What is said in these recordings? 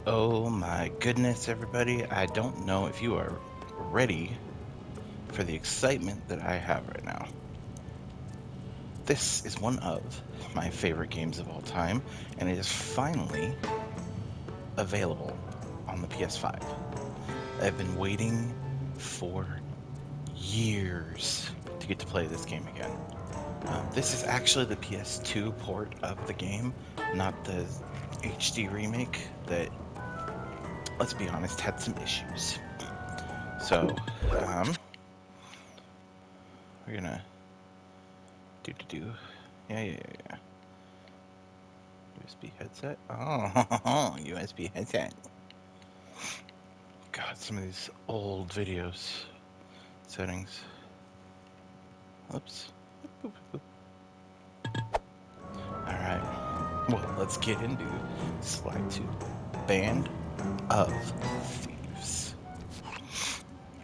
Oh my goodness, everybody. I don't know if you are ready for the excitement that I have right now. This is one of my favorite games of all time, and it is finally available on the PS5. I've been waiting for years to get to play this game again. This is actually the PS2 port of the game, not the HD remake that, let's be honest, had some issues. So, we're gonna do. Yeah. USB headset. Oh, USB headset. God, some of these old videos settings. Oops. Alright. Well, let's get into slide 2. Band of Thieves.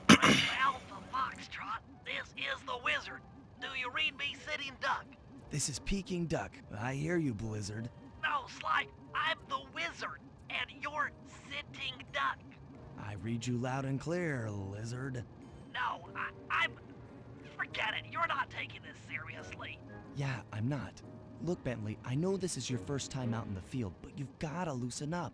Alpha Foxtrot, this is the Wizard. Do you read me, Sitting Duck? This is Peking Duck. I hear you, Blizzard. No, Sly, I'm the Wizard, and you're Sitting Duck. I read you loud and clear, Lizard. No, I'm... Forget it, you're not taking this seriously. Yeah, I'm not. Look, Bentley, I know this is your first time out in the field, but you've gotta loosen up.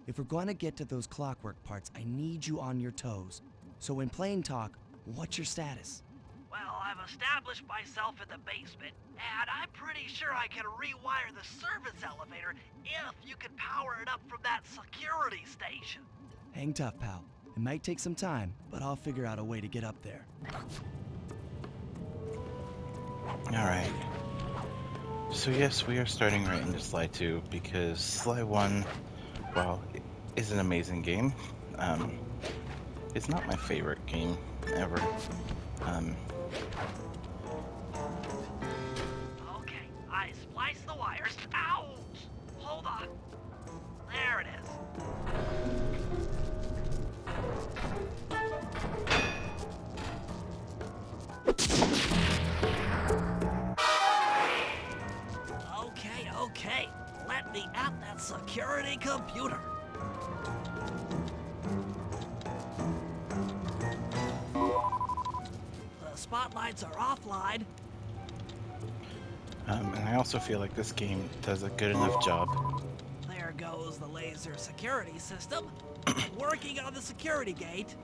If we're gonna get to those clockwork parts, I need you on your toes. So in plain talk, what's your status? Well, I've established myself in the basement, and I'm pretty sure I can rewire the service elevator if you can power it up from that security station. Hang tough, pal. It might take some time, but I'll figure out a way to get up there. Alright. So yes, we are starting right into slide 2 because slide 1, while it is an amazing game, it's not my favorite game ever. Okay, I spliced the wires. Ouch! Hold on. There it is. Okay. Let me at that security computer. The spotlights are offline. And I also feel like this game does a good enough job. There goes the laser security system. Working on the security gate.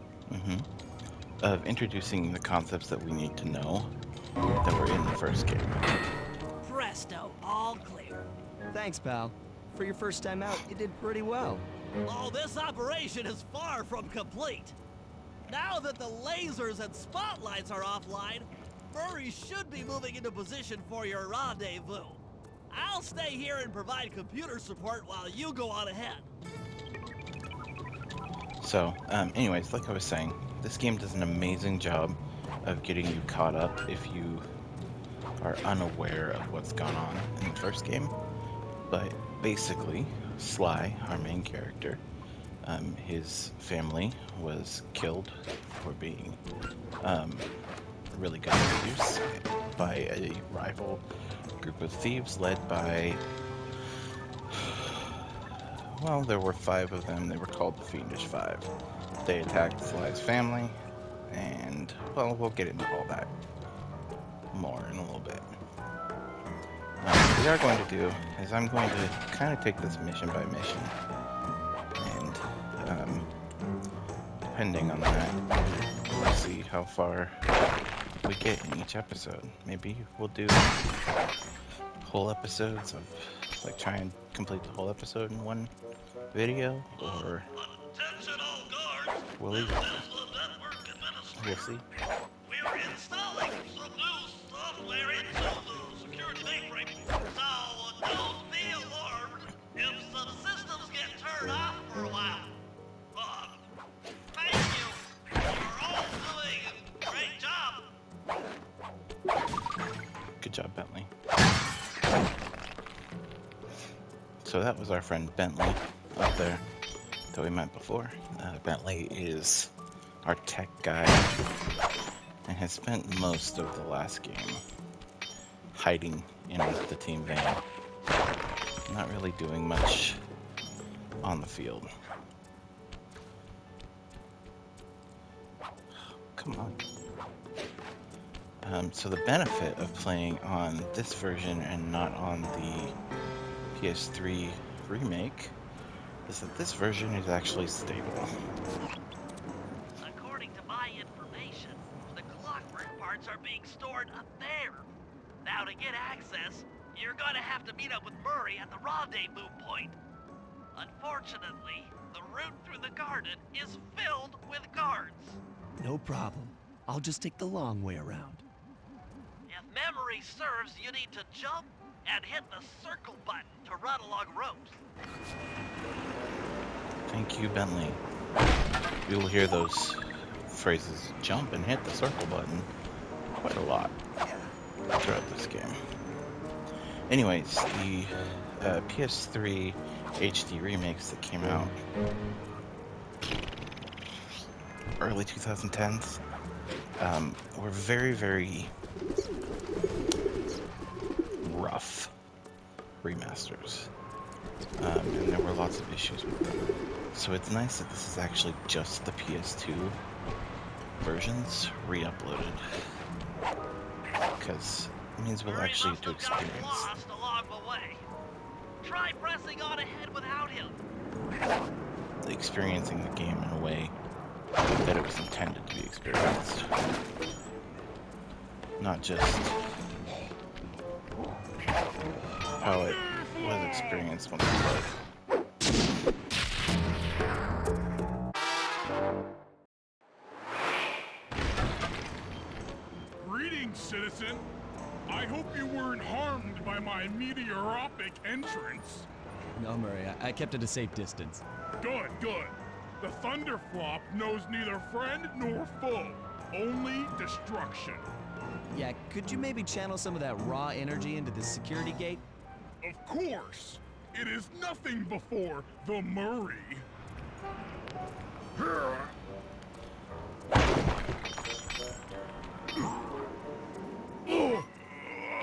Of introducing the concepts that we need to know that were in the first game. Presto, all clear. Thanks, pal. For your first time out, you did pretty well. Oh, this operation is far from complete. Now that the lasers and spotlights are offline, Murray should be moving into position for your rendezvous. I'll stay here and provide computer support while you go on ahead. So, anyways, like I was saying, this game does an amazing job of getting you caught up if you are unaware of what's gone on in the first game. But basically, Sly, our main character, his family was killed for being really good thieves by a rival group of thieves led by, well, there were 5 of them. They were called the Fiendish 5. They attacked Sly's family, and, well, we'll get into all that more in a little bit. What we are going to do is I'm going to kind of take this mission by mission, and depending on that, we'll see how far we get in each episode. Maybe we'll do whole episodes of, like, try and complete the whole episode in one video, or we'll leave it. We'll see. We're installing some new software into the security mainframe, so don't be alarmed if some systems get turned off for a while. Thank you. You're all doing a great job. Good job, Bentley. So that was our friend Bentley up there that we met before. Bentley is our tech guy and has spent most of the last game hiding in the team van, not really doing much on the field. come on. So the benefit of playing on this version and not on the PS3 remake is that this version is actually stable. According to my information, the clockwork parts are being stored up there. Now to get access, you're gonna have to meet up with Murray at the rendezvous point. Unfortunately, the route through the garden is filled with guards. No problem. I'll just take the long way around. If memory serves, you need to jump and hit the circle button to run along ropes. Thank you, Bentley. You will hear those phrases, jump and hit the circle button, quite a lot throughout this game. Anyways, the PS3 HD remakes that came out early 2010s were very, very rough remasters. And there were lots of issues with them. So it's nice that this is actually just the PS2 versions re-uploaded. Because it means we'll actually get to experience Lost along the way. Try pressing on ahead without him. experiencing the game in a way that it was intended to be experienced. Not just how it was experienced when it was. Greetings, citizen. I hope you weren't harmed by my meteoropic entrance. No, Murray, I kept at a safe distance. Good, good. The Thunderflop knows neither friend nor foe, only destruction. Yeah, could you maybe channel some of that raw energy into the security gate? Of course. It is nothing before the Murray.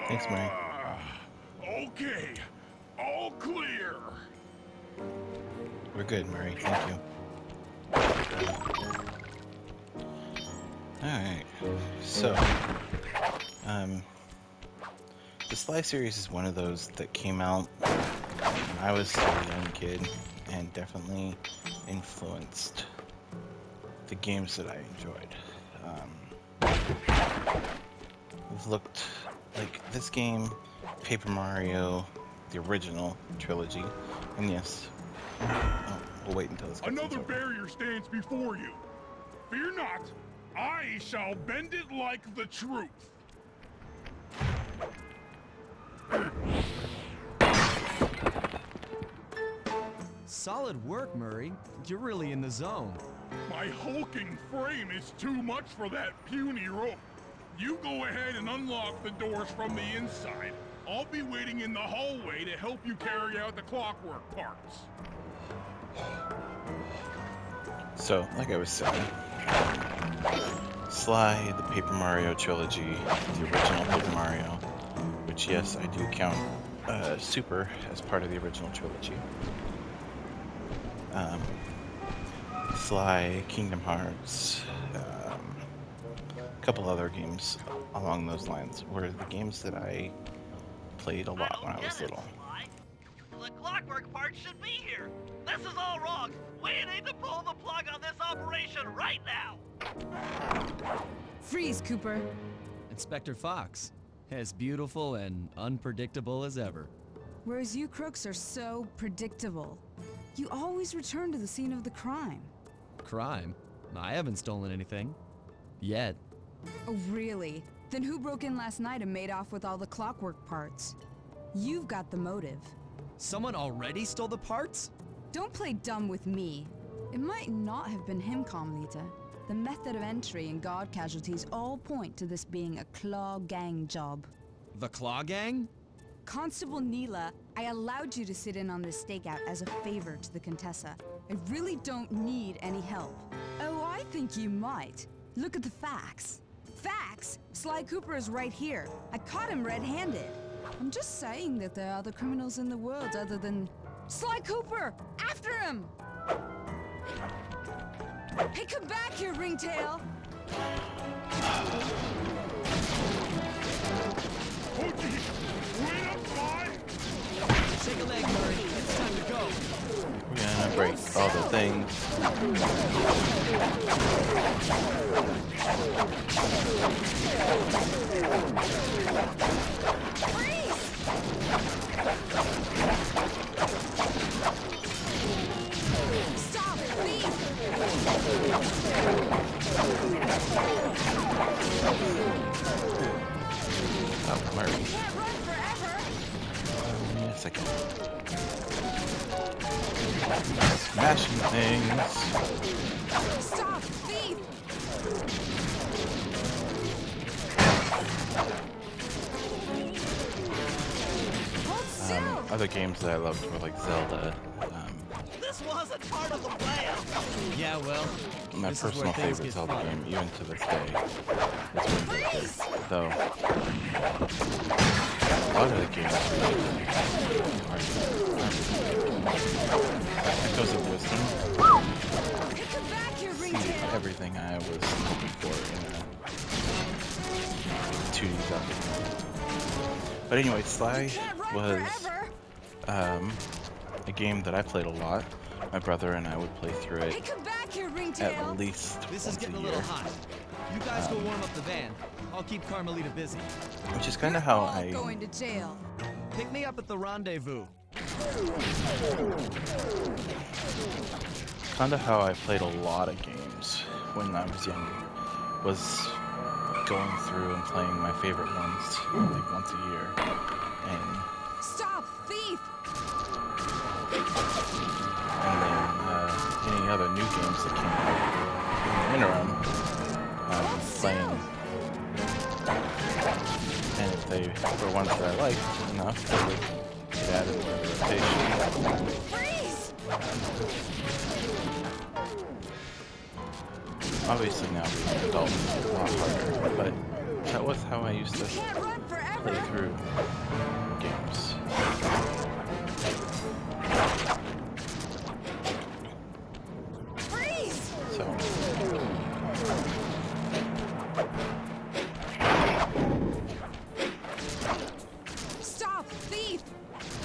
Thanks, Mary. Okay, all clear. We're good, Murray. Thank you. Alright. So, the Sly series is one of those that came out when I was still a young kid and definitely influenced the games that I enjoyed. We've looked like this game, Paper Mario, the original trilogy, and yes, we'll wait until this gets Another over. barrier stands before you. Fear not, I shall bend it like the truth. Solid work, Murray. You're really in the zone. My hulking frame is too much for that puny rope. You go ahead and unlock the doors from the inside. I'll be waiting in the hallway to help you carry out the clockwork parts. So, like I was saying, Sly, the Paper Mario trilogy, the original Paper Mario, which, yes, I do count Super as part of the original trilogy. Sly, Kingdom Hearts, a couple other games along those lines were the games that I played a lot when I was little. The clockwork part should be here. This is all wrong. We need to pull the plug on this operation right now. Freeze, Cooper. Inspector Fox, as beautiful and unpredictable as ever. Whereas you crooks are so predictable. You always return to the scene of the crime. Crime? I haven't stolen anything. Yet. Oh, really? Then who broke in last night and made off with all the clockwork parts? You've got the motive. Someone already stole the parts? Don't play dumb with me. It might not have been him, Carmelita. The method of entry and guard casualties all point to this being a Claw Gang job. The Claw Gang? Constable Neela, I allowed you to sit in on this stakeout as a favor to the Contessa. I really don't need any help. Oh, I think you might. Look at the facts. Facts? Sly Cooper is right here. I caught him red-handed. I'm just saying that there are other criminals in the world other than... Sly Cooper! After him! Hey, come back here, Ringtail! Oh, geez. Wait up, bud. Take a leg, Murray. It's time to go. We're gonna break all the things. Stop, please! Oh, Murray. Can't run forever! Yes, I can. Smashing things. Stop, thief! Hold still! Other games that I loved were like Zelda. This wasn't part of the plan. Yeah, well, My this is personal where things favorite get Zelda fun. game, even to this day, is Wind Waker. Though a lot of the games Echoes of Wisdom Pick it back, your see ringtail! everything I was looking for in a 2D Zelda game. But anyway, Sly Can't run was forever! a game that I played a lot. My brother and I would play through it Pick it back, your ringtail! at least This is once getting a a year, little hot. You guys go warm up the van. I'll keep Carmelita busy. which is kind of how All I going to jail. Pick me up at the rendezvous. played a lot of games when I was younger. Was going through and playing my favorite ones like once a year, and Stop, thief! then any other new games that came out in the interim, playing. And if they were ones that I liked enough, they would get added to the rotation. Freeze! Obviously now being an adult is a lot harder, but that was how I used to Can't run play forever! through games. Freeze! So Stop, thief!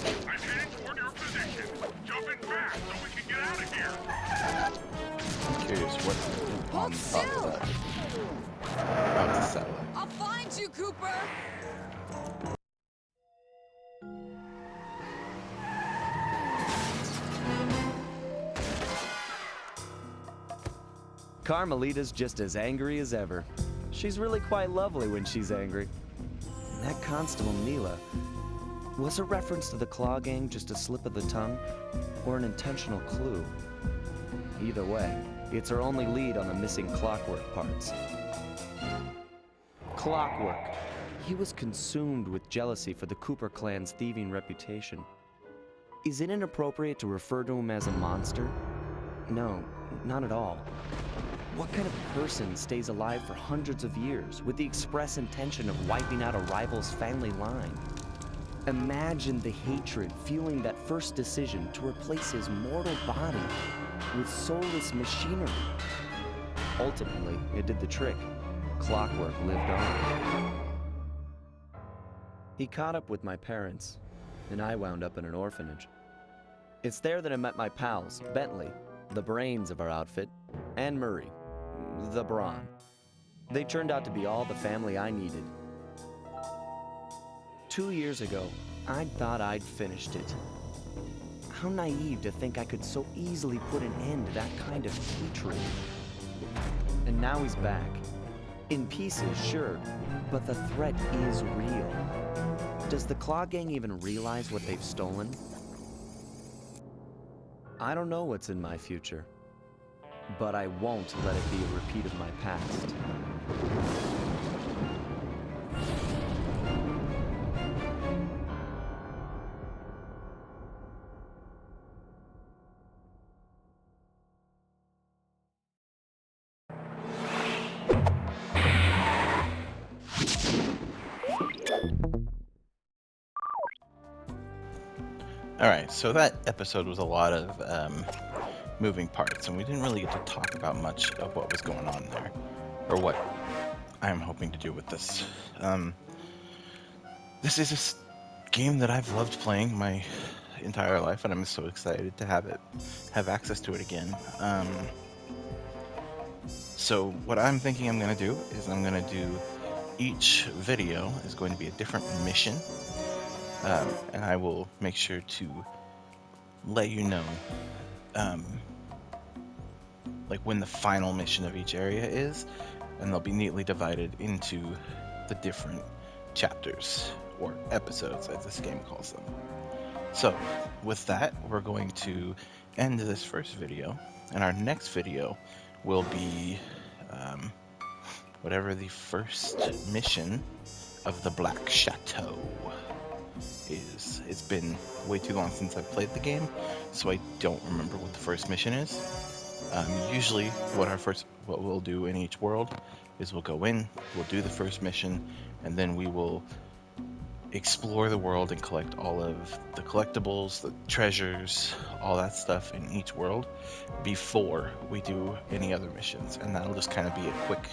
I'm heading toward your position. Jumping fast so we can get out of here. I'm curious what on Hold top still! of that. About the satellite. I'll find you, Cooper! Carmelita's just as angry as ever. She's really quite lovely when she's angry. And that Constable Neela, was a reference to the Claw Gang just a slip of the tongue, or an intentional clue? Either way, it's our only lead on the missing Clockwork parts. Clockwork. He was consumed with jealousy for the Cooper clan's thieving reputation. Is it inappropriate to refer to him as a monster? No, not at all. What kind of person stays alive for hundreds of years with the express intention of wiping out a rival's family line? Imagine the hatred fueling that first decision to replace his mortal body with soulless machinery. Ultimately, it did the trick. Clockwork lived on. He caught up with my parents, and I wound up in an orphanage. It's there that I met my pals, Bentley, the brains of our outfit, and Murray, the brawn. They turned out to be all the family I needed. 2 years ago, I thought I'd finished it. How naive to think I could so easily put an end to that kind of hatred. And now he's back. In pieces, sure, but the threat is real. Does the Claw Gang even realize what they've stolen? I don't know what's in my future, but I won't let it be a repeat of my past. Alright, so that episode was a lot of moving parts, and we didn't really get to talk about much of what was going on there. or what I'm hoping to do with this. This is a game that I've loved playing my entire life, and I'm so excited to have access to it again. So what I'm thinking I'm going to do is I'm going to do each video is going to be a different mission, and I will make sure to let you know like when the final mission of each area is, and they'll be neatly divided into the different chapters or episodes as this game calls them. So with that, we're going to end this first video, and our next video will be whatever the first mission of the Black Chateau is. It's been way too long since I've played the game, so I don't remember what the first mission is. Usually what we'll do in each world is we'll go in, we'll do the first mission, and then we will explore the world and collect all of the collectibles, the treasures, all that stuff in each world before we do any other missions. And that'll just kind of be a quick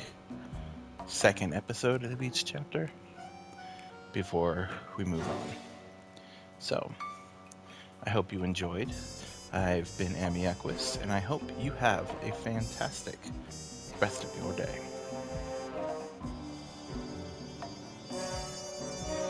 second episode of each chapter before we move on. So, I hope you enjoyed. I've been Amiaquis, and I hope you have a fantastic rest of your day.